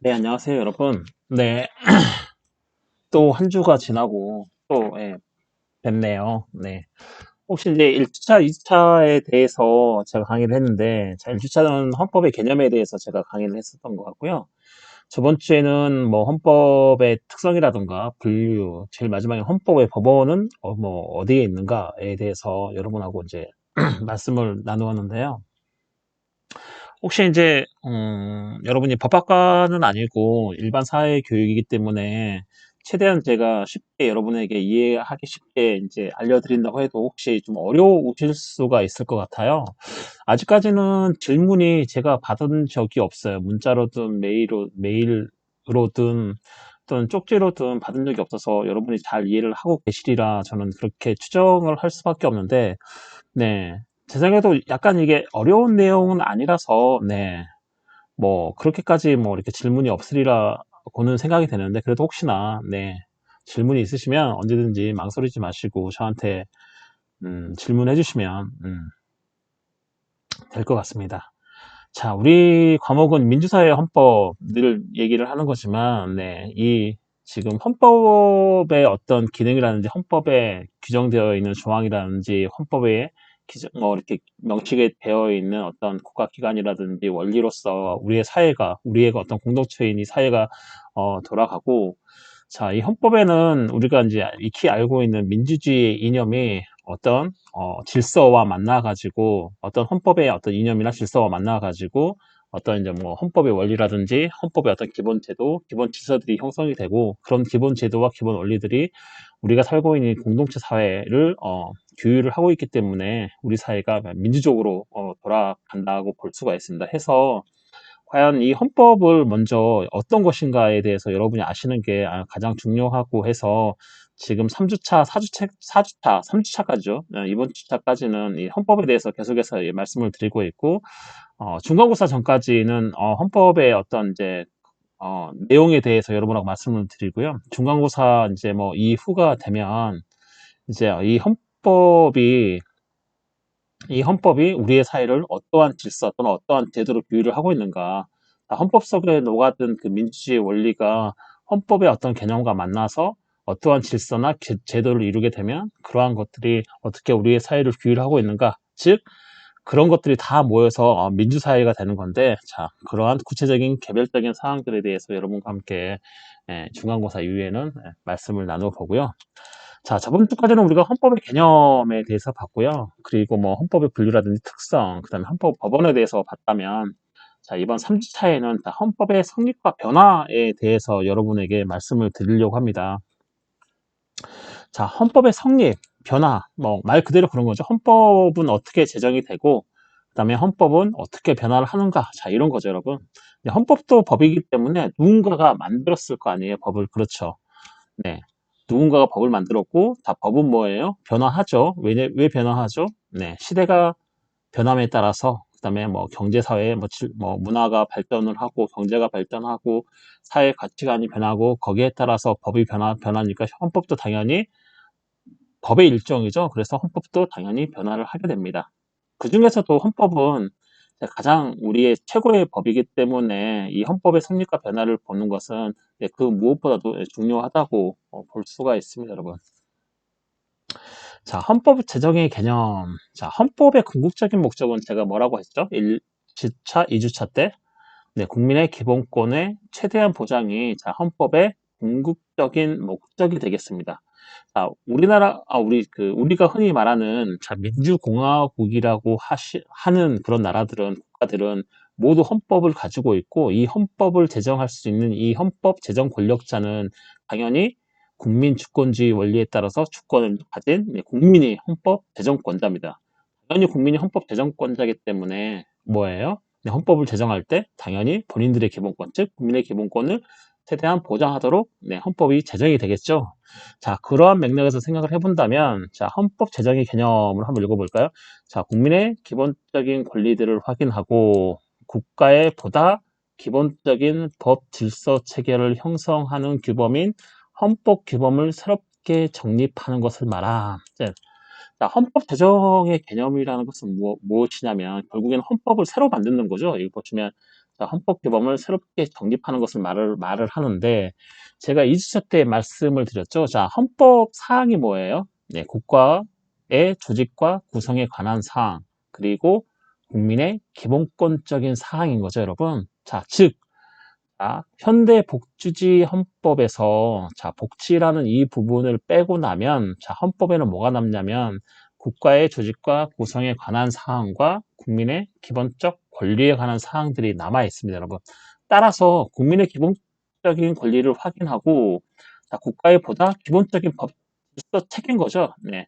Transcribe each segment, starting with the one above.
네, 안녕하세요, 여러분. 네, 또 한 주가 지나고 또 뵙네요. 네. 혹시 이제 1주차, 2주차에 대해서 제가 강의를 했는데, 자, 1주차는 헌법의 개념에 대해서 제가 강의를 했었던 것 같고요. 저번 주에는 뭐 헌법의 특성이라든가 분류, 제일 마지막에 헌법의 법원은 뭐 어디에 있는가에 대해서 여러분하고 이제 말씀을 나누었는데요. 혹시 이제 여러분이 법학과는 아니고 일반 사회 교육이기 때문에 최대한 제가 쉽게 여러분에게 이해하기 쉽게 이제 알려드린다고 해도 혹시 좀 어려우실 수가 있을 것 같아요. 아직까지는 질문이 제가 받은 적이 없어요. 문자로든 메일로든 또는 쪽지로든 받은 적이 없어서 여러분이 잘 이해를 하고 계시리라 저는 그렇게 추정을 할 수밖에 없는데, 네. 제 생각에도 약간 이게 어려운 내용은 아니라서, 네. 뭐, 그렇게까지 뭐, 이렇게 질문이 없으리라고는 생각이 되는데, 그래도 혹시나, 네. 질문이 있으시면 언제든지 망설이지 마시고 저한테, 질문해 주시면, 될 것 같습니다. 자, 우리 과목은 민주사회 헌법 늘 얘기를 하는 거지만, 네. 지금 헌법의 어떤 기능이라든지 헌법에 규정되어 있는 조항이라든지 헌법에 뭐 이렇게 명시게 되어 있는 어떤 국가기관이라든지 원리로서 우리의 어떤 공동체인 이 사회가 돌아가고, 자, 이 헌법에는 우리가 이제 익히 알고 있는 민주주의 이념이 어떤 질서와 만나가지고 어떤 헌법의 어떤 이념이나 질서와 만나가지고 어떤 이제 뭐 헌법의 원리라든지 헌법의 어떤 기본 제도, 기본 질서들이 형성이 되고 그런 기본 제도와 기본 원리들이 우리가 살고 있는 공동체 사회를 규율을 하고 있기 때문에 우리 사회가 민주적으로 돌아간다고 볼 수가 있습니다. 해서 과연 이 헌법을 먼저 어떤 것인가에 대해서 여러분이 아시는 게 가장 중요하고 해서 지금 3주차, 4주차, 3주차까지죠. 이번 주차까지는 이 헌법에 대해서 계속해서 말씀을 드리고 있고, 중간고사 전까지는 헌법의 어떤 이제 내용에 대해서 여러분하고 말씀을 드리고요. 중간고사 이제 뭐 이후가 되면 이제 이 헌법이 우리의 사회를 어떠한 질서 또는 어떠한 제도로 규율을 하고 있는가. 헌법 속에 녹아든 그 민주주의 원리가 헌법의 어떤 개념과 만나서 어떠한 질서나 제도를 이루게 되면 그러한 것들이 어떻게 우리의 사회를 규율하고 있는가. 즉, 그런 것들이 다 모여서 민주사회가 되는 건데, 자, 그러한 구체적인 개별적인 사항들에 대해서 여러분과 함께 중간고사 이후에는 말씀을 나눠보고요. 자, 저번 주까지는 우리가 헌법의 개념에 대해서 봤고요. 그리고 뭐 헌법의 분류라든지 특성, 그다음에 헌법 법원에 대해서 봤다면, 자, 이번 3주차에는 헌법의 성립과 변화에 대해서 여러분에게 말씀을 드리려고 합니다. 자, 헌법의 성립, 변화, 뭐 말 그대로 그런 거죠. 헌법은 어떻게 제정이 되고, 그다음에 헌법은 어떻게 변화를 하는가. 자, 이런 거죠, 여러분. 헌법도 법이기 때문에 누군가가 만들었을 거 아니에요, 법을. 그렇죠. 네. 누군가가 법을 만들었고, 다 법은 뭐예요? 변화하죠. 왜 변화하죠? 네. 시대가 변함에 따라서, 그 다음에 뭐 경제사회, 뭐 문화가 발전을 하고, 경제가 발전하고, 사회 가치관이 변하고, 거기에 따라서 법이 변하니까 헌법도 당연히 법의 일종이죠. 그래서 헌법도 당연히 변화를 하게 됩니다. 그 중에서도 헌법은 가장 우리의 최고의 법이기 때문에 이 헌법의 성립과 변화를 보는 것은 그 무엇보다도 중요하다고 볼 수가 있습니다, 여러분. 자, 헌법 제정의 개념. 자, 헌법의 궁극적인 목적은 제가 뭐라고 했죠? 1주차, 2주차 때. 네, 국민의 기본권의 최대한 보장이 헌법의 궁극적인 목적이 되겠습니다. 우리가 흔히 말하는 민주공화국이라고 하는 그런 나라들은, 국가들은 모두 헌법을 가지고 있고, 이 헌법을 제정할 수 있는 이 헌법 제정 권력자는 당연히 국민 주권주의 원리에 따라서 주권을 가진 국민이 헌법 제정권자입니다. 당연히 국민이 헌법 제정권자이기 때문에 뭐예요? 헌법을 제정할 때 당연히 본인들의 기본권, 즉 국민의 기본권을 최대한 보장하도록 헌법이 제정이 되겠죠. 자, 그러한 맥락에서 생각을 해본다면, 자, 헌법 제정의 개념을 한번 읽어볼까요? 자, 국민의 기본적인 권리들을 확인하고 국가의 보다 기본적인 법 질서 체계를 형성하는 규범인 헌법 규범을 새롭게 정립하는 것을 말함. 자, 헌법 제정의 개념이라는 것은 무엇이냐면 결국에는 헌법을 새로 만드는 거죠. 여기 보시면 자, 헌법 규범을 새롭게 정립하는 것을 말을 하는데, 제가 2주차 때 말씀을 드렸죠. 자, 헌법 사항이 뭐예요? 네, 국가의 조직과 구성에 관한 사항, 그리고 국민의 기본권적인 사항인 거죠, 여러분. 자, 즉, 현대 복지지 헌법에서 자, 복지라는 이 부분을 빼고 나면 자, 헌법에는 뭐가 남냐면 국가의 조직과 구성에 관한 사항과 국민의 기본적 권리에 관한 사항들이 남아 있습니다, 여러분. 따라서 국민의 기본적인 권리를 확인하고 자, 국가의 보다 기본적인 법 질서 체계인 거죠. 네.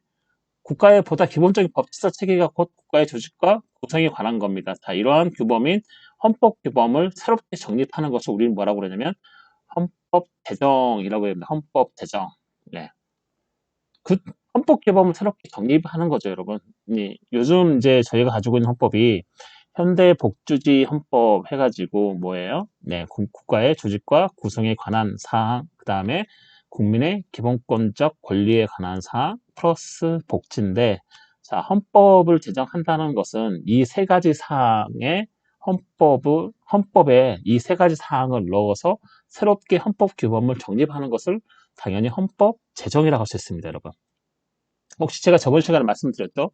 국가의 보다 기본적인 법 질서 체계가 곧 국가의 조직과 구성에 관한 겁니다. 자, 이러한 규범인 헌법 규범을 새롭게 정립하는 것을 우리는 뭐라고 그러냐면 헌법 제정이라고 합니다. 헌법 제정. 네. 그 헌법 규범을 새롭게 정립하는 거죠, 여러분. 요즘 이제 저희가 가지고 있는 헌법이 현대 복주지 헌법 해가지고 뭐예요? 네, 국가의 조직과 구성에 관한 사항, 그 다음에 국민의 기본권적 권리에 관한 사항 플러스 복지인데, 자, 헌법을 제정한다는 것은 이 세 가지 사항에 헌법에 이 세 가지 사항을 넣어서 새롭게 헌법 규범을 정립하는 것을 당연히 헌법 제정이라고 할 수 있습니다, 여러분. 혹시 제가 저번 시간에 말씀드렸죠?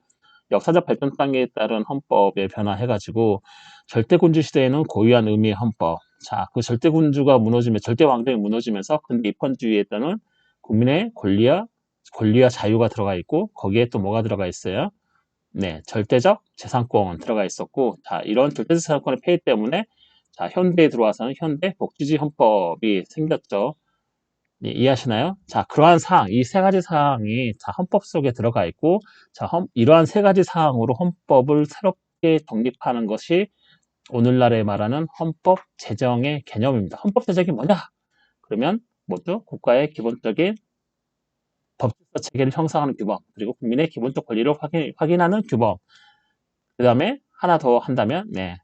역사적 발전 단계에 따른 헌법에 변화해가지고 절대군주 시대에는 고유한 의미의 헌법. 자, 그 절대군주가 무너지면 절대 왕정이 무너지면서 근대 입헌주의에 따른 국민의 권리와 자유가 들어가 있고 거기에 또 뭐가 들어가 있어요? 네, 절대적 재산권 들어가 있었고, 자, 이런 절대적 재산권의 폐해 때문에 자, 현대에 들어와서는 현대 복지지 헌법이 생겼죠. 예, 이해하시나요? 자, 그러한 사항, 이 세 가지 사항이 자, 헌법 속에 들어가 있고, 자, 이러한 세 가지 사항으로 헌법을 새롭게 정립하는 것이 오늘날에 말하는 헌법 제정의 개념입니다. 헌법 제정이 뭐냐? 그러면 뭐죠? 국가의 기본적인 법질서 체계를 형성하는 규범, 그리고 국민의 기본적 권리를 확인하는 규범. 그 다음에 하나 더 한다면, 네,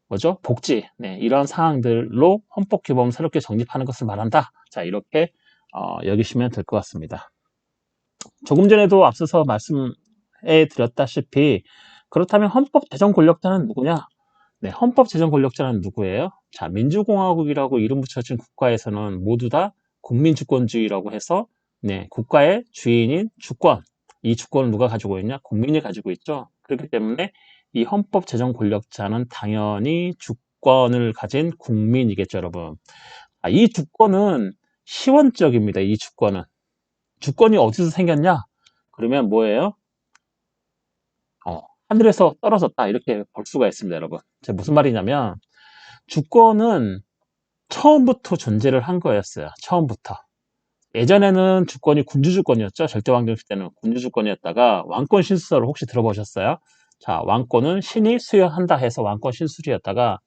뭐죠? 복지. 네, 이런 사항들로 헌법 규범을 새롭게 정립하는 것을 말한다. 자, 이렇게 여기시면 될 것 같습니다. 조금 전에도 앞서서 말씀해 드렸다시피 그렇다면 헌법 제정 권력자는 누구냐? 네, 헌법 제정 권력자는 누구예요? 자, 민주공화국이라고 이름 붙여진 국가에서는 모두 다 국민주권주의라고 해서 네, 국가의 주인인 주권, 이 주권을 누가 가지고 있냐? 국민이 가지고 있죠. 그렇기 때문에 이 헌법 제정 권력자는 당연히 주권을 가진 국민이겠죠, 여러분. 이 주권은 시원적입니다. 이 주권은. 주권이 어디서 생겼냐? 그러면 뭐예요? 하늘에서 떨어졌다. 이렇게 볼 수가 있습니다, 여러분. 제가 무슨 말이냐면, 주권은 처음부터 존재를 한 거였어요. 처음부터. 예전에는 주권이 군주주권이었죠. 절대왕정 시대는 군주주권이었다가 왕권 신수설을 혹시 들어보셨어요? 자, 왕권은 신이 수여한다 해서 왕권 신수리였다가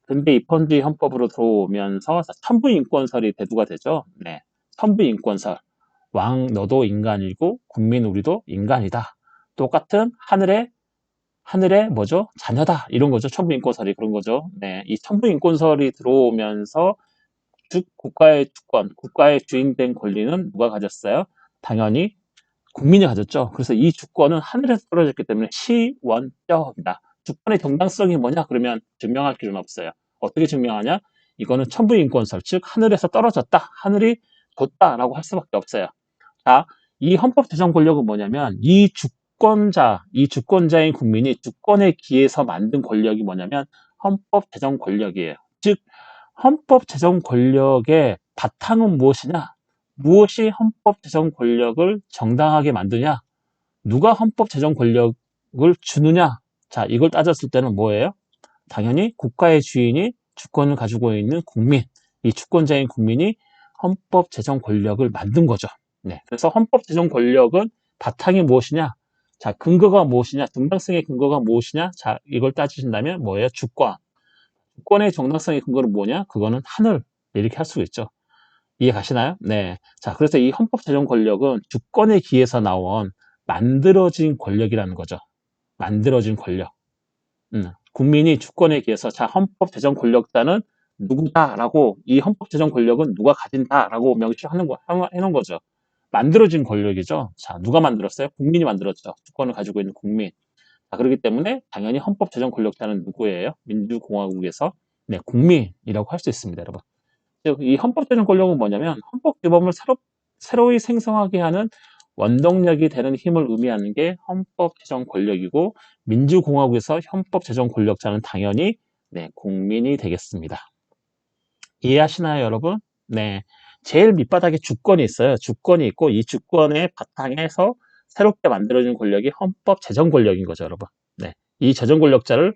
근대 입헌주의 헌법으로 들어오면서 천부인권설이 대두가 되죠. 네, 천부인권설. 왕 너도 인간이고 국민 우리도 인간이다. 똑같은 하늘의 뭐죠? 자녀다. 이런 거죠. 천부인권설이 그런 거죠. 네, 이 천부인권설이 들어오면서 즉 국가의 주권, 국가의 주인된 권리는 누가 가졌어요? 당연히 국민이 가졌죠. 그래서 이 주권은 하늘에서 떨어졌기 때문에 시원적이다. 주권의 정당성이 뭐냐? 그러면 증명할 필요는 없어요. 어떻게 증명하냐? 이거는 천부인권설, 즉 하늘에서 떨어졌다. 하늘이 줬다라고 할 수밖에 없어요. 자, 이 헌법 제정 권력은 뭐냐면 이 주권자인 국민이 주권에 기해서 만든 권력이 뭐냐면 헌법 제정 권력이에요. 즉 헌법 제정 권력의 바탕은 무엇이냐? 무엇이 헌법 제정 권력을 정당하게 만드냐? 누가 헌법 제정 권력을 주느냐? 자, 이걸 따졌을 때는 뭐예요? 당연히 국가의 주인이 주권을 가지고 있는 국민, 이 주권자인 국민이 헌법 제정 권력을 만든 거죠. 네. 그래서 헌법 제정 권력은 바탕이 무엇이냐? 자, 근거가 무엇이냐? 정당성의 근거가 무엇이냐? 자, 이걸 따지신다면 뭐예요? 주권. 주권의 정당성의 근거는 뭐냐? 그거는 하늘. 이렇게 할 수 있죠. 이해 가시나요? 네. 자, 그래서 이 헌법 제정 권력은 주권에 기해서 나온 만들어진 권력이라는 거죠. 만들어진 권력. 국민이 주권에 기해서 자, 헌법 제정 권력자는 누구다라고 이 헌법 제정 권력은 누가 가진다라고 해놓은 거죠. 만들어진 권력이죠. 자, 누가 만들었어요? 국민이 만들었죠. 주권을 가지고 있는 국민. 자, 그렇기 때문에 당연히 헌법 제정 권력자는 누구예요? 민주공화국에서 네, 국민이라고 할 수 있습니다, 여러분. 즉, 이 헌법재정 권력은 뭐냐면 헌법 규범을 새로이 생성하게 하는 원동력이 되는 힘을 의미하는 게 헌법재정 권력이고, 민주공화국에서 헌법재정 권력자는 당연히 네, 국민이 되겠습니다. 이해하시나요, 여러분? 네. 제일 밑바닥에 주권이 있어요. 주권이 있고, 이 주권의 바탕에서 새롭게 만들어진 권력이 헌법 제정 권력인 거죠, 여러분. 네. 이 제정 권력자를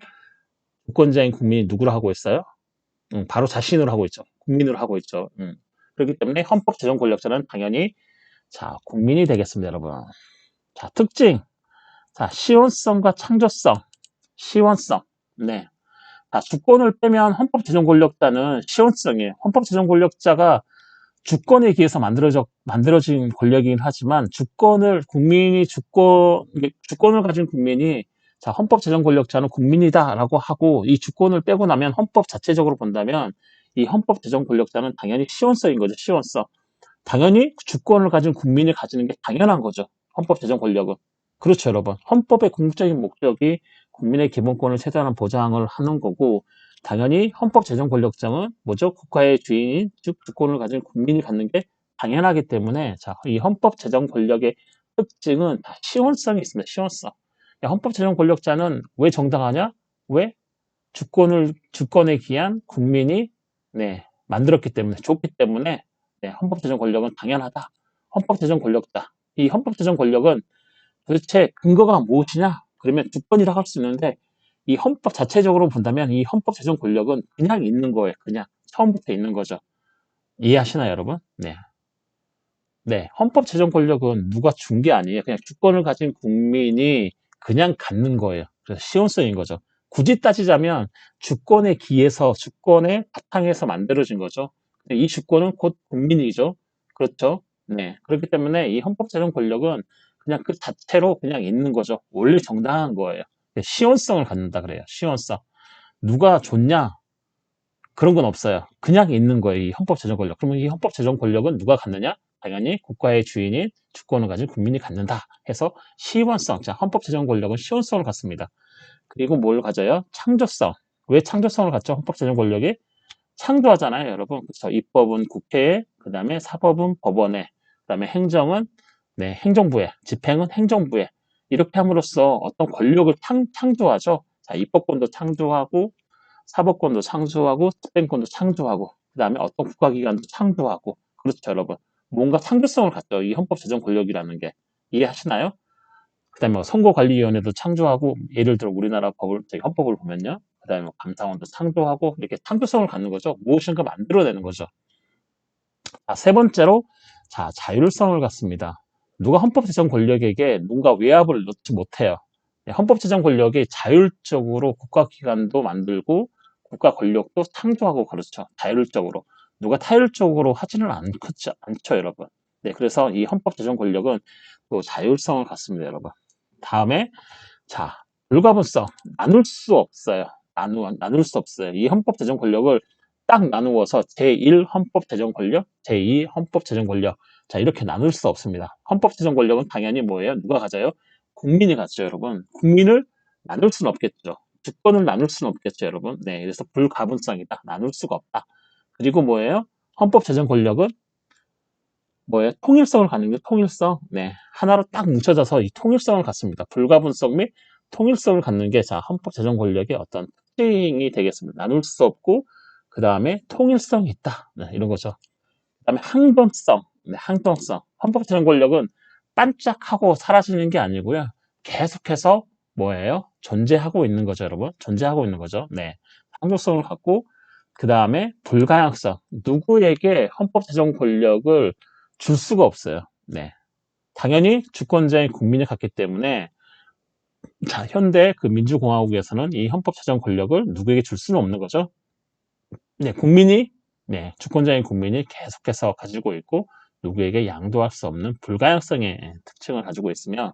주권자인 국민이 누구로 하고 있어요? 바로 자신으로 하고 있죠. 국민으로 하고 있죠. 그렇기 때문에 헌법 제정 권력자는 당연히 자, 국민이 되겠습니다, 여러분. 자, 특징. 자, 시원성과 창조성. 시원성. 네. 자, 주권을 빼면 헌법 제정 권력자는 시원성이에요. 헌법 제정 권력자가 주권에 의해서 만들어진 권력이긴 하지만 주권을 가진 국민이 자, 헌법 제정 권력자는 국민이다라고 하고 이 주권을 빼고 나면 헌법 자체적으로 본다면 이 헌법 제정 권력자는 당연히 시원성인 거죠. 시원성. 당연히 주권을 가진 국민이 가지는 게 당연한 거죠. 헌법 제정 권력은. 그렇죠, 여러분. 헌법의 궁극적인 목적이 국민의 기본권을 최대한 보장을 하는 거고 당연히 헌법 제정 권력자는 뭐죠? 국가의 주인인 즉 주권을 가진 국민이 갖는 게 당연하기 때문에 자, 이 헌법 제정 권력의 특징은 다 시원성이 있습니다. 시원성. 헌법 제정 권력자는 왜 정당하냐? 왜 주권에 기한 국민이 네, 만들었기 때문에 좋기 때문에 네, 헌법 제정 권력은 당연하다. 헌법 제정 권력자. 이 헌법 제정 권력은 도대체 근거가 무엇이냐? 그러면 주권이라고 할 수 있는데 이 헌법 자체적으로 본다면 이 헌법 제정 권력은 그냥 있는 거예요. 그냥 처음부터 있는 거죠. 이해하시나요, 여러분? 네. 네, 헌법 제정 권력은 누가 준 게 아니에요. 그냥 주권을 가진 국민이 그냥 갖는 거예요. 그래서 시온성인 거죠. 굳이 따지자면 주권에 기해서 주권의 바탕에서 만들어진 거죠. 이 주권은 곧 국민이죠. 그렇죠? 네. 그렇기 때문에 이 헌법 제정 권력은 그냥 그 자체로 그냥 있는 거죠. 원래 정당한 거예요. 시온성을 갖는다 그래요. 시온성. 누가 줬냐? 그런 건 없어요. 그냥 있는 거예요. 이 헌법 제정 권력. 그러면 이 헌법 제정 권력은 누가 갖느냐? 당연히 국가의 주인인 주권을 가진 국민이 갖는다 해서 시원성, 자, 헌법 제정 권력은 시원성을 갖습니다. 그리고 뭘 가져요? 창조성. 왜 창조성을 갖죠? 헌법 제정 권력이 창조하잖아요, 여러분. 그렇죠? 입법은 국회에, 그 다음에 사법은 법원에, 그 다음에 행정은 네, 행정부에, 집행은 행정부에 이렇게 함으로써 어떤 권력을 창조하죠. 자, 입법권도 창조하고 사법권도 창조하고 집행권도 창조하고 그 다음에 어떤 국가기관도 창조하고 그렇죠, 여러분. 뭔가 창조성을 갖죠. 이 헌법 제정 권력이라는 게. 이해하시나요? 그 다음에 선거관리위원회도 창조하고 예를 들어 우리나라 헌법을 보면요. 그 다음에 감사원도 창조하고 이렇게 창조성을 갖는 거죠. 무엇인가 만들어내는 거죠. 자, 세 번째로 자, 자율성을 갖습니다. 누가 헌법 제정 권력에게 뭔가 외압을 넣지 못해요. 헌법 제정 권력이 자율적으로 국가기관도 만들고 국가 권력도 창조하고 그렇죠. 자율적으로. 누가 타율적으로 하지는 않죠, 여러분. 네, 그래서 이 헌법 제정 권력은 또 자율성을 갖습니다, 여러분. 다음에 자, 불가분성. 나눌 수 없어요. 나눌 수 없어요. 이 헌법 제정 권력을 딱 나누어서 제1 헌법 제정 권력, 제2 헌법 제정 권력. 자, 이렇게 나눌 수 없습니다. 헌법 제정 권력은 당연히 뭐예요? 누가 가져요? 국민이 가져요, 여러분. 국민을 나눌 수는 없겠죠. 주권을 나눌 수는 없겠죠, 여러분. 네, 그래서 불가분성이다. 나눌 수가 없다. 그리고 뭐예요? 헌법 제정 권력은 뭐예요? 통일성을 갖는 게 통일성. 네, 하나로 딱 뭉쳐져서 이 통일성을 갖습니다. 불가분성 및 통일성을 갖는 게 자, 헌법 제정 권력의 어떤 특징이 되겠습니다. 나눌 수 없고 그 다음에 통일성이 있다. 네, 이런 거죠. 그 다음에 항변성. 네, 항변성. 헌법 제정 권력은 반짝하고 사라지는 게 아니고요. 계속해서 뭐예요? 존재하고 있는 거죠, 여러분. 존재하고 있는 거죠. 네. 항변성을 갖고 그 다음에 불가항성. 누구에게 헌법 제정 권력을 줄 수가 없어요. 네. 당연히 주권자인 국민이 갖기 때문에 자, 현대 그 민주공화국에서는 이 헌법 제정 권력을 누구에게 줄 수는 없는 거죠. 네, 주권자인 국민이 계속해서 가지고 있고 누구에게 양도할 수 없는 불가항성의 특징을 가지고 있으며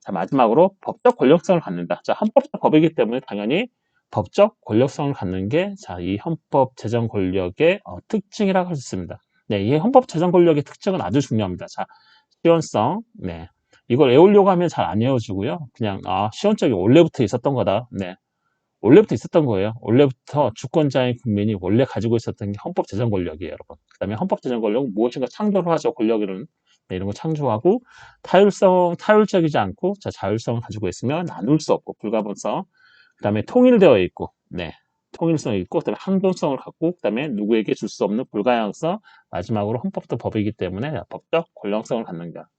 자, 마지막으로 법적 권력성을 갖는다. 자, 헌법적 법이기 때문에 당연히 법적 권력성을 갖는 게 자, 이 헌법 제정 권력의 특징이라고 할 수 있습니다. 네, 이 헌법 제정 권력의 특징은 아주 중요합니다. 자, 시원성. 네. 이걸 외우려고 하면 잘 안 외워지고요. 그냥 시원적이 원래부터 있었던 거다. 네. 원래부터 있었던 거예요. 원래부터 주권자인 국민이 원래 가지고 있었던 게 헌법 제정 권력이에요, 여러분. 그 다음에 헌법 제정 권력은 무엇인가 창조를 하죠, 권력을. 네, 이런 거 창조하고, 타율적이지 않고, 자, 자율성을 가지고 있으면 나눌 수 없고, 불가분성. 그 다음에 통일되어 있고, 네. 통일성이 있고, 그 다음에 항존성을 갖고, 그 다음에 누구에게 줄 수 없는 불가항성, 마지막으로 헌법도 법이기 때문에 법적 권력성을 갖는다.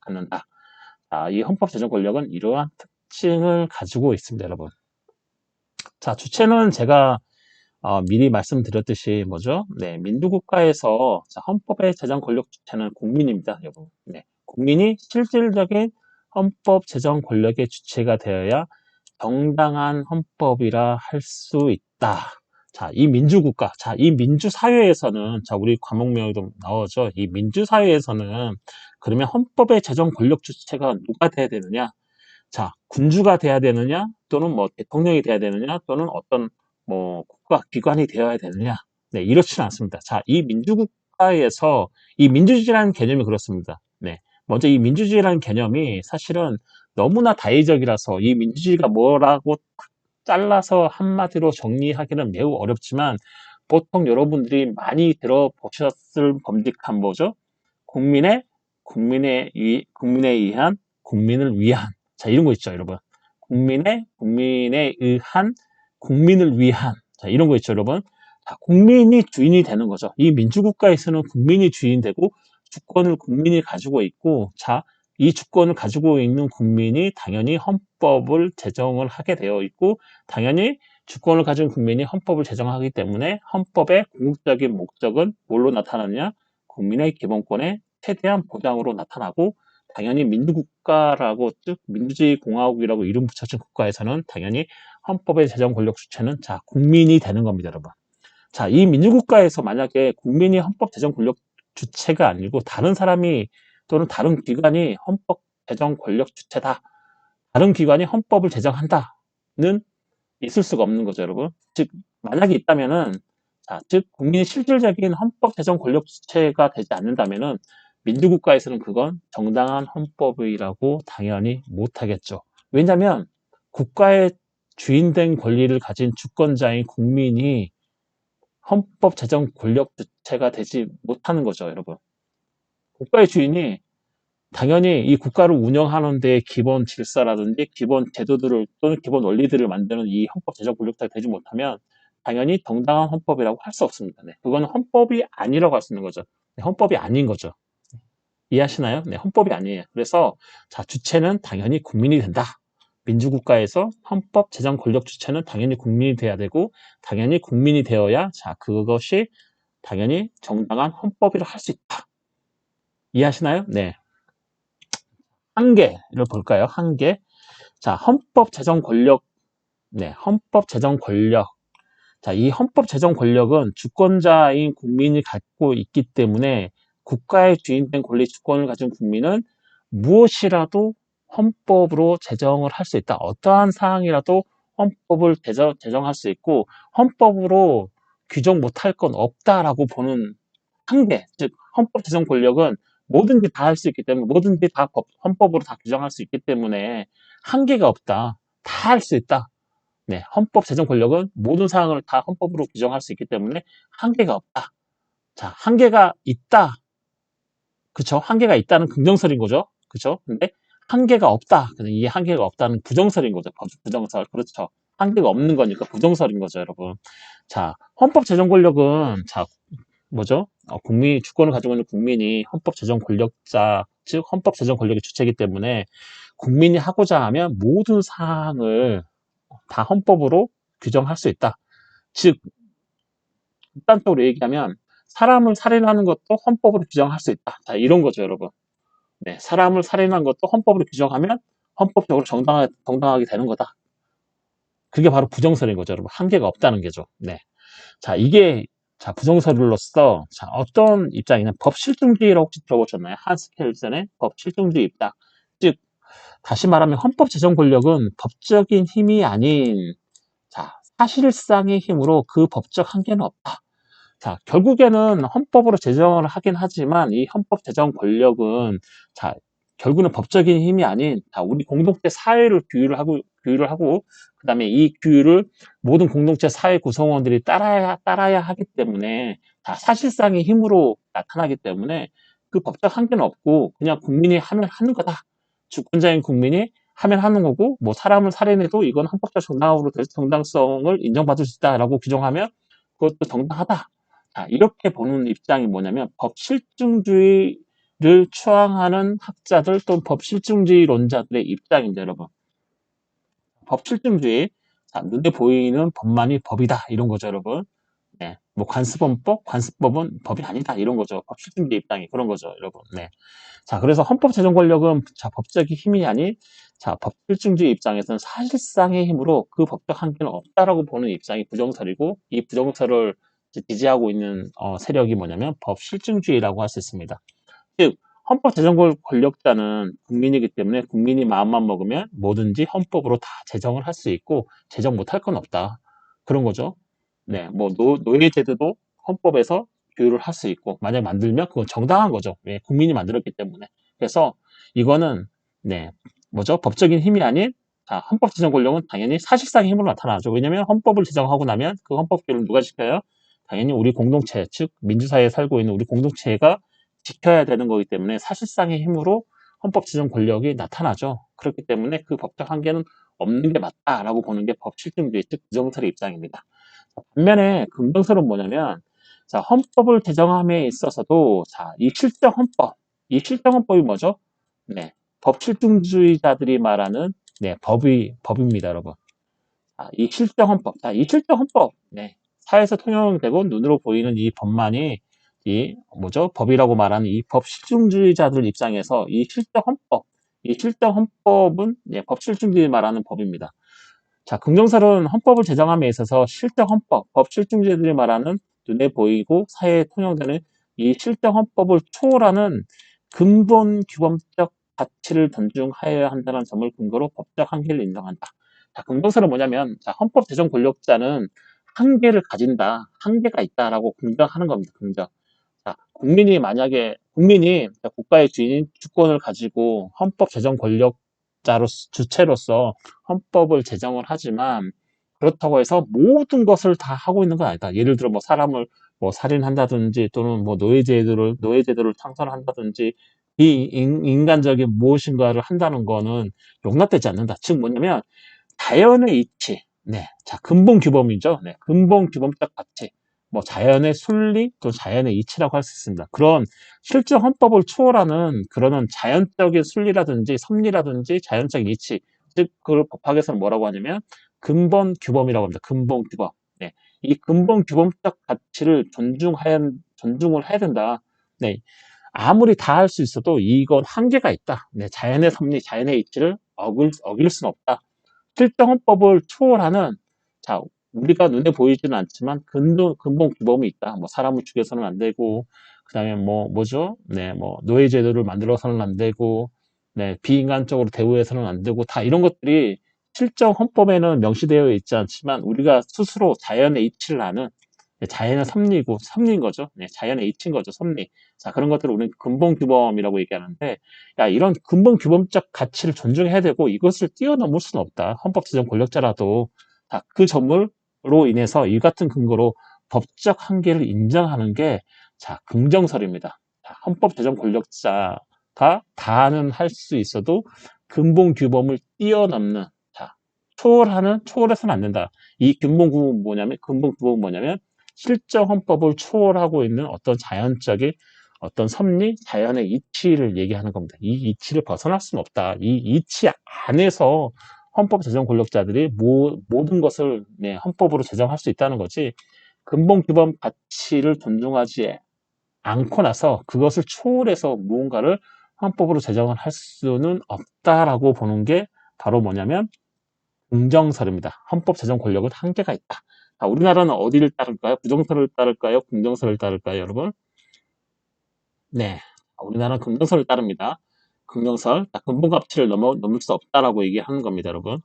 자, 이 헌법 제정 권력은 이러한 특징을 가지고 있습니다, 여러분. 자, 주체는 제가 미리 말씀드렸듯이 뭐죠? 네, 민주국가에서 헌법의 제정 권력 주체는 국민입니다, 여러분. 네, 국민이 실질적인 헌법 제정 권력의 주체가 되어야 정당한 헌법이라 할 수 있다. 자, 이 민주국가, 자, 이 민주사회에서는, 자, 우리 과목명에도 나오죠. 이 민주사회에서는 그러면 헌법의 제정 권력 주체가 누가 돼야 되느냐? 자, 군주가 돼야 되느냐, 또는 뭐 대통령이 돼야 되느냐, 또는 어떤 뭐 국가 기관이 되어야 되느냐. 네, 이렇지는 않습니다. 자, 이 민주국가에서 이 민주주의라는 개념이 그렇습니다. 네, 먼저 이 민주주의라는 개념이 사실은 너무나 다의적이라서 이 민주주의가 뭐라고 딱 잘라서 한마디로 정리하기는 매우 어렵지만 보통 여러분들이 많이 들어보셨을 범직한 뭐죠? 국민에 의한, 국민을 위한. 자, 이런 거 있죠, 여러분. 국민에 의한, 국민을 위한. 자, 이런 거 있죠, 여러분. 자, 국민이 주인이 되는 거죠. 이 민주국가에서는 국민이 주인 되고, 주권을 국민이 가지고 있고, 자, 이 주권을 가지고 있는 국민이 당연히 헌법을 제정을 하게 되어 있고, 당연히 주권을 가진 국민이 헌법을 제정하기 때문에 헌법의 궁극적인 목적은 뭘로 나타나느냐? 국민의 기본권에 최대한 보장으로 나타나고, 당연히 민주국가라고, 즉 민주주의 공화국이라고 이름 붙여진 국가에서는 당연히 헌법의 제정 권력 주체는 자, 국민이 되는 겁니다, 여러분. 자, 이 민주국가에서 만약에 국민이 헌법 제정 권력 주체가 아니고 다른 사람이 또는 다른 기관이 헌법 제정 권력 주체다. 다른 기관이 헌법을 제정한다는 있을 수가 없는 거죠, 여러분. 즉, 만약에 있다면은, 자, 즉, 국민이 실질적인 헌법 제정 권력 주체가 되지 않는다면은, 민주국가에서는 그건 정당한 헌법이라고 당연히 못하겠죠. 왜냐하면, 국가의 주인된 권리를 가진 주권자인 국민이 헌법 제정 권력 주체가 되지 못하는 거죠, 여러분. 국가의 주인이 당연히 이 국가를 운영하는 데 기본 질서라든지 기본 제도들을 또는 기본 원리들을 만드는 이 헌법 제정 권력자가 되지 못하면 당연히 정당한 헌법이라고 할 수 없습니다. 네, 그거는 헌법이 아니라고 할 수 있는 거죠. 네, 헌법이 아닌 거죠. 이해하시나요? 네, 헌법이 아니에요. 그래서 자, 주체는 당연히 국민이 된다. 민주국가에서 헌법 제정 권력 주체는 당연히 국민이 돼야 되고 당연히 국민이 되어야 자, 그것이 당연히 정당한 헌법이라 할 수 있다. 이해하시나요? 네. 한계를 볼까요? 한계. 자, 헌법 제정 권력. 네, 헌법 제정 권력. 자, 이 헌법 제정 권력은 주권자인 국민이 갖고 있기 때문에 국가의 주인된 권리 주권을 가진 국민은 무엇이라도 헌법으로 제정을 할 수 있다. 어떠한 사항이라도 헌법을 제정할 수 있고 헌법으로 규정 못할 건 없다라고 보는 한계, 즉 헌법 제정 권력은 뭐든지 다 할 수 있기 때문에 뭐든지 다 헌법으로 다 규정할 수 있기 때문에 한계가 없다. 다 할 수 있다. 네, 헌법 제정 권력은 모든 사항을 다 헌법으로 규정할 수 있기 때문에 한계가 없다. 자, 한계가 있다. 그쵸? 한계가 있다는 긍정설인 거죠. 그쵸? 근데 한계가 없다. 이 한계가 없다는 부정설인 거죠. 부정설. 그렇죠. 한계가 없는 거니까 부정설인 거죠, 여러분. 자, 헌법 제정 권력은 자, 뭐죠? 국민 주권을 가지고 있는 국민이 헌법 제정 권력자, 즉 헌법 제정 권력의 주체이기 때문에 국민이 하고자 하면 모든 사항을 다 헌법으로 규정할 수 있다. 즉 극단적으로 얘기하면 사람을 살인하는 것도 헌법으로 규정할 수 있다. 자, 이런 거죠, 여러분. 네, 사람을 살인한 것도 헌법으로 규정하면 헌법적으로 정당하게 되는 거다. 그게 바로 부정설인 거죠, 여러분. 한계가 없다는 게죠. 네. 자, 이게 자, 부정설로서 자, 어떤 입장이냐? 법 실증주의라고 혹시 들어보셨나요? 한스 켈센의 법 실증주의 입장. 즉 다시 말하면 헌법 제정 권력은 법적인 힘이 아닌 자, 사실상의 힘으로 그 법적 한계는 없다. 자, 결국에는 헌법으로 제정을 하긴 하지만 이 헌법 제정 권력은 자, 결국은 법적인 힘이 아닌 자, 우리 공동체 사회를 규율을 하고, 그 다음에 이 규율을 모든 공동체 사회 구성원들이 따라야 하기 때문에, 다 사실상의 힘으로 나타나기 때문에 그 법적 한계는 없고, 그냥 국민이 하면 하는 거다. 주권자인 국민이 하면 하는 거고, 뭐 사람을 살해내도 이건 헌법적 정당성을 인정받을 수 있다라고 규정하면 그것도 정당하다. 자, 이렇게 보는 입장이 뭐냐면 법실증주의를 추앙하는 학자들 또는 법실증주의론자들의 입장입니다, 여러분. 법실증주의, 자, 눈에 보이는 법만이 법이다, 이런 거죠, 여러분. 네, 뭐 관습법은 법이 아니다, 이런 거죠. 법실증주의 입장이 그런 거죠, 여러분. 네. 자, 그래서 헌법 제정 권력은 자, 법적인 힘이 아닌 자, 법실증주의 입장에서는 사실상의 힘으로 그 법적 한계는 없다라고 보는 입장이 부정설이고, 이 부정설을 지지하고 있는 세력이 뭐냐면 법실증주의라고 할 수 있습니다. 즉, 헌법 제정 권력자는 국민이기 때문에 국민이 마음만 먹으면 뭐든지 헌법으로 다 제정을 할 수 있고 제정 못할 건 없다. 그런 거죠. 네, 뭐 노예 제도도 헌법에서 규율을 할 수 있고 만약 만들면 그건 정당한 거죠. 왜? 국민이 만들었기 때문에. 그래서 이거는 네, 뭐죠? 법적인 힘이 아닌 자, 헌법 제정 권력은 당연히 사실상의 힘으로 나타나죠. 왜냐하면 헌법을 제정하고 나면 그 헌법 규율을 누가 지켜요? 당연히 우리 공동체, 즉 민주사회에 살고 있는 우리 공동체가 지켜야 되는 거기 때문에 사실상의 힘으로 헌법 제정 권력이 나타나죠. 그렇기 때문에 그 법적 한계는 없는 게 맞다라고 보는 게 법실증주의, 즉 부정설의 입장입니다. 반면에 긍정설은 뭐냐면 자, 헌법을 제정함에 있어서도 자, 이 실정 헌법이 뭐죠? 네, 법실증주의자들이 말하는 네, 법입니다, 여러분. 이 실정 헌법, 이 실정 헌법, 네, 사회에서 통용되고 눈으로 보이는 이 법만이 이 뭐죠? 법이라고 말하는 이 법실증주의자들 입장에서 이 실정 헌법은 네, 법실증주의 말하는 법입니다. 자, 긍정설은 헌법을 제정함에 있어서 실정 헌법, 법 실증주의들이 말하는 눈에 보이고 사회에 통용되는 이 실정 헌법을 초월하는 근본 규범적 가치를 존중하여야 한다는 점을 근거로 법적 한계를 인정한다. 자, 긍정설은 뭐냐면 자, 헌법 제정 권력자는 한계를 가진다, 한계가 있다라고 긍정하는 겁니다. 긍정. 자, 국민이 국가의 주인인 주권을 가지고 헌법 제정 주체로서 헌법을 제정을 하지만 그렇다고 해서 모든 것을 다 하고 있는 건 아니다. 예를 들어 뭐 사람을 뭐 살인한다든지 또는 뭐 노예제도를 창설한다든지 비인간적인 무엇인가를 한다는 거는 용납되지 않는다. 즉 뭐냐면 자연의 이치, 네, 자 근본 규범이죠. 네, 근본 규범적 가치, 뭐 자연의 순리 또 자연의 이치라고 할 수 있습니다. 그런 실제 헌법을 초월하는 그런 자연적인 순리라든지 섭리라든지 자연적인 이치, 즉 그걸 법학에서는 뭐라고 하냐면 근본 규범이라고 합니다. 근본 규범. 네, 이 근본 규범적 가치를 존중을 해야 된다. 네, 아무리 다 할 수 있어도 이건 한계가 있다. 네, 자연의 섭리, 자연의 이치를 어길 수는 없다. 실정 헌법을 초월하는 자 우리가 눈에 보이지는 않지만 근본 규범이 있다. 뭐 사람을 죽여서는 안 되고 그다음에 뭐 뭐죠? 네, 뭐 노예 제도를 만들어서는 안 되고 네, 비인간적으로 대우해서는 안 되고 다 이런 것들이 실정 헌법에는 명시되어 있지 않지만 우리가 스스로 자연의 이치를 아는 자연의 섭리인 거죠. 네, 자연의 이치인 거죠. 섭리. 자, 그런 것들을 우리는 근본 규범이라고 얘기하는데, 야, 이런 근본 규범적 가치를 존중해야 되고 이것을 뛰어넘을 수는 없다. 헌법 제정 권력자라도 자, 그 점으로 인해서 이 같은 근거로 법적 한계를 인정하는 게 자, 긍정설입니다. 자, 헌법 제정 권력자가 다는 할 수 있어도 근본 규범을 뛰어넘는 자, 초월해서는 안 된다. 이 근본 규범은 뭐냐면 실정 헌법을 초월하고 있는 어떤 자연적인 어떤 섭리, 자연의 이치를 얘기하는 겁니다. 이 이치를 벗어날 수는 없다. 이 이치 안에서 헌법 제정 권력자들이 모든 것을 네, 헌법으로 제정할 수 있다는 거지. 근본 규범 가치를 존중하지 않고 나서 그것을 초월해서 무언가를 헌법으로 제정을 할 수는 없다라고 보는 게 바로 뭐냐면 긍정설입니다. 헌법 제정 권력은 한계가 있다. 자, 우리나라는 어디를 따를까요? 부정설을 따를까요? 긍정설을 따를까요, 여러분? 네, 우리나라는 긍정설을 따릅니다. 긍정설, 근본 가치를 넘을 수 없다라고 얘기하는 겁니다, 여러분.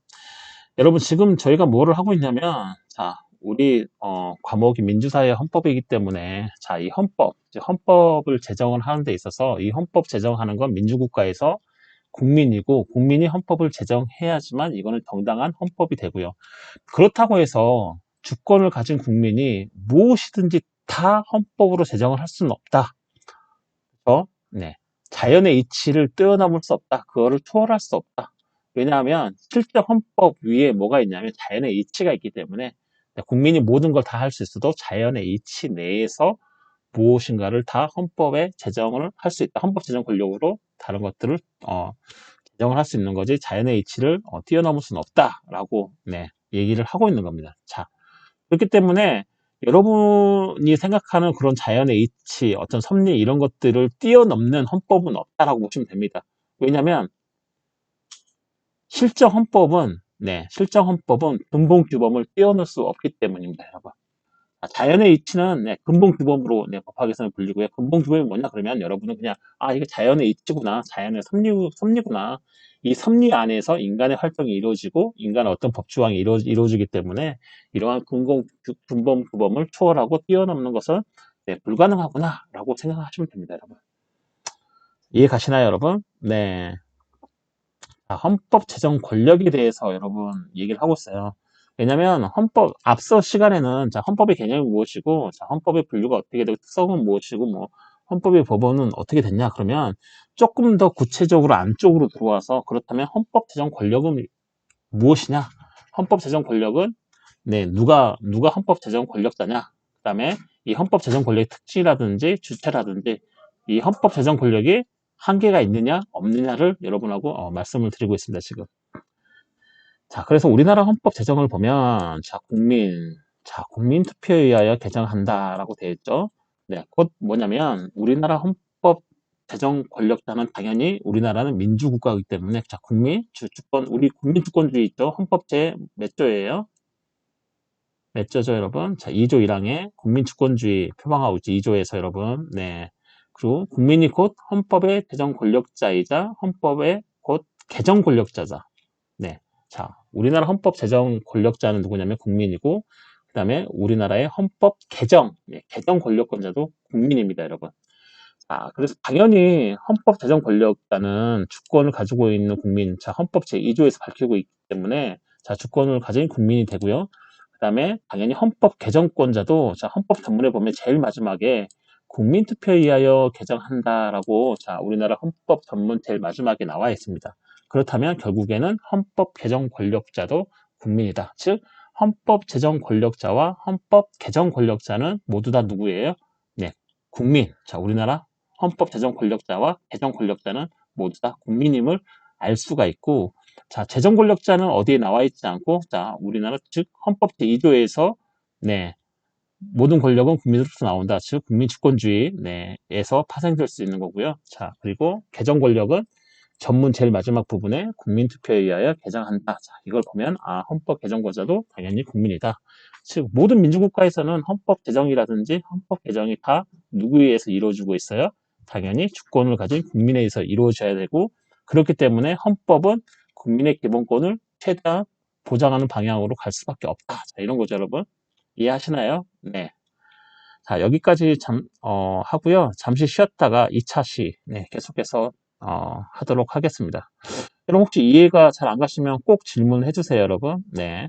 여러분, 지금 저희가 뭐를 하고 있냐면, 자, 우리 과목이 민주사회 헌법이기 때문에, 자, 헌법을 제정을 하는 데 있어서 이 헌법 제정하는 건 민주국가에서 국민이고 국민이 헌법을 제정해야지만 이거는 정당한 헌법이 되고요. 그렇다고 해서 주권을 가진 국민이 무엇이든지 다 헌법으로 제정을 할 수는 없다. 그래서 네, 자연의 이치를 뛰어넘을 수 없다. 그거를 초월할 수 없다. 왜냐하면 실제 헌법 위에 뭐가 있냐면 자연의 이치가 있기 때문에 국민이 모든 걸 다 할 수 있어도 자연의 이치 내에서 무엇인가를 다 헌법에 제정을 할 수 있다. 헌법 제정 권력으로 다른 것들을 제정을 할 수 있는 거지 자연의 이치를 뛰어넘을 수는 없다라고 네, 얘기를 하고 있는 겁니다. 자, 그렇기 때문에 여러분이 생각하는 그런 자연의 이치, 어떤 섭리 이런 것들을 뛰어넘는 헌법은 없다라고 보시면 됩니다. 왜냐하면 실정 헌법은 실정 헌법은 근본규범을 뛰어넘을 수 없기 때문입니다, 여러분. 자연의 이치는 근본규범으로 법학에서는 불리고요. 근본규범이 뭐냐 그러면 여러분은 그냥 이게 자연의 이치구나, 자연의 섭리구나. 이 섭리 안에서 인간의 활동이 이루어지고 인간의 어떤 법조항이 이루어지기 때문에 이러한 근본규범을 초월하고 뛰어넘는 것은 불가능하구나라고 생각하시면 됩니다, 여러분. 이해 가시나요, 여러분? 네. 헌법 제정 권력에 대해서 여러분 얘기를 하고 있어요. 왜냐면 앞서 시간에는 헌법의 개념이 무엇이고, 헌법의 분류가 어떻게 되고, 특성은 무엇이고, 뭐, 헌법의 법원은 어떻게 됐냐, 그러면 조금 더 구체적으로 안쪽으로 들어와서, 그렇다면 헌법 제정 권력은 무엇이냐? 헌법 제정 권력은, 누가 헌법 제정 권력자냐? 그 다음에 이 헌법 제정 권력의 특징이라든지 주체라든지, 이 헌법 제정 권력이 한계가 있느냐, 없느냐를 여러분하고 말씀을 드리고 있습니다, 지금. 자, 그래서 우리나라 헌법 제정을 보면, 국민 투표에 의하여 개정한다라고 되어 있죠. 네, 곧 뭐냐면, 우리나라 헌법 제정 권력자는 당연히 우리나라는 민주국가이기 때문에, 우리 국민주권주의 있죠? 헌법 몇 조예요? 몇 조죠, 여러분? 자, 2조 1항에 국민주권주의 표방하고 있죠, 2조에서 여러분. 네. 그리고 국민이 곧 헌법의 제정 권력자이자 헌법의 곧 개정 권력자자. 네. 자, 우리나라 헌법 제정 권력자는 누구냐면 국민이고, 그 다음에 우리나라의 헌법 개정 권력권자도 국민입니다, 여러분. 그래서 당연히 헌법 제정 권력자는 주권을 가지고 있는 국민, 헌법 제2조에서 밝히고 있기 때문에, 주권을 가진 국민이 되고요. 그 다음에 당연히 헌법 개정권자도, 헌법 전문에 보면 제일 마지막에 국민투표에 의하여 개정한다라고, 우리나라 헌법 전문 제일 마지막에 나와 있습니다. 그렇다면 결국에는 헌법 개정 권력자도 국민이다. 즉, 헌법 제정 권력자와 헌법 개정 권력자는 모두 다 누구예요? 네, 국민. 우리나라 헌법 제정 권력자와 개정 권력자는 모두 다 국민임을 알 수가 있고, 제정 권력자는 어디에 나와 있지 않고, 우리나라 즉 헌법 제2조에서 모든 권력은 국민으로부터 나온다. 즉 국민 주권주의에서 파생될 수 있는 거고요. 그리고 개정 권력은 전문 제일 마지막 부분에 국민투표에 의하여 개정한다. 이걸 보면 헌법 개정권자도 당연히 국민이다. 즉 모든 민주국가에서는 헌법 제정이라든지 헌법 개정이 다 누구에 의해서 이루어지고 있어요? 당연히 주권을 가진 국민에 의해서 이루어져야 되고, 그렇기 때문에 헌법은 국민의 기본권을 최대한 보장하는 방향으로 갈 수밖에 없다. 이런 거죠, 여러분. 이해하시나요? 네. 여기까지 하고요. 잠시 쉬었다가 2차 시 계속해서 하도록 하겠습니다. 여러분 혹시 이해가 잘 안 가시면 꼭 질문해 주세요, 여러분. 네.